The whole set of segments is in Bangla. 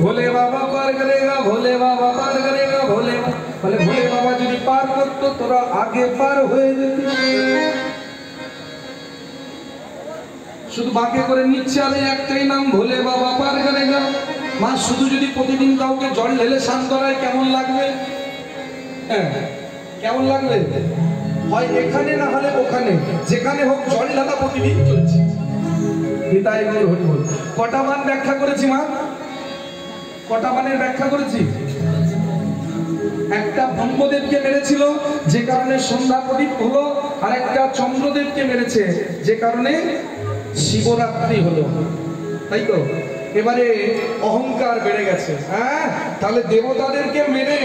ভোলে বাবা পার করেগা, ভোলে বাবা পার করেগা, ভোলে বলে ভোলে বাবা যদি পার করতো তোরা আগে পার হয়ে যেতি। শুধু বাঁকে করে নিচ্ছে আর একটাই নাম ভোলে বাবা পার করেগা। মা শুধু যদি প্রতিদিন কাউকে জল ঢেলে স্নান করায় কেমন লাগবে? হ্যাঁ কেমন লাগবে? হয় এখানে না হলে ওখানে, যেখানে হোক জল ঢালা প্রতিদিন চলছে। নিতাই গৌর হরি বল। কটা মান ব্যাখ্যা করেছি মা? কটা মানের ব্যাখ্যা করেছি? একটা ব্রহ্মদেবকে মেরেছিল যে কারণে সন্ধ্যা প্রদীপ হলো, আর একটা চন্দ্রদেবকে মেরেছে যে কারণে শিবরাত্রি হলো, তাই তো? এবারে অহংকার বেড়ে গেছে। হ্যাঁ তাহলে দেবতাদেরকে মেরে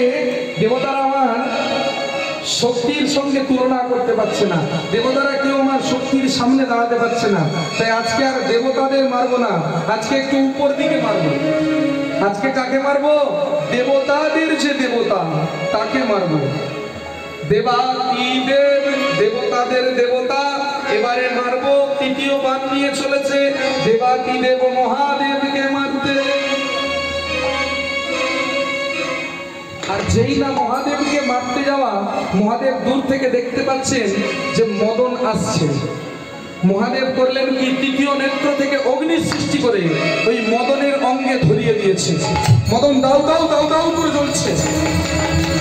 দেবতারা আমার শক্তির সঙ্গে তুলনা করতে পারছে না, দেবতারা কেউ আমার শক্তির সামনে দাঁড়াতে পারছে না। তাই আজকে আর দেবতাদের মারবো না, আজকে একটু উপর দিকে মারবো। আজকে কাকে মারবো? দেবতাদের যে দেবতা তাকে মারবো। দেবাদিদেব দেবতাদের দেবতা এবারে মারবো। তৃতীয় বান নিয়ে চলেছে দেবাদিদেব মহাদেবকে মারতে। আর যেই না মহাদেবকে মারতে যাওয়া, মহাদেব দূর থেকে দেখতে পাচ্ছেন যে মদন আসছে। মহাদেব করলেন কি? তৃতীয় নেত্র থেকে অগ্নি সৃষ্টি করে ওই মদনের অঙ্গে ধরিয়ে দিয়েছে। মদন দাউ দাউ দাউ দাউ করে জ্বলছে।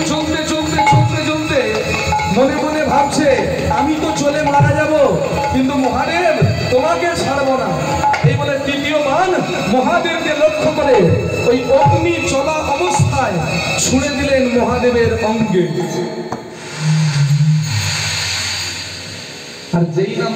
চলতে চলতে চলতে চলতে মনে মনে ভাবছে আমি তো চলে মারা যাব, কিন্তু মহাদেব তোমাকে ছাড়বো না। এই বলে তৃতীয় বান মহাদেবকে লক্ষ্য করে ওই অগ্নি চলা অবস্থায় ছুঁড়ে দিলেন মহাদেবের অঙ্গে। আর যেই না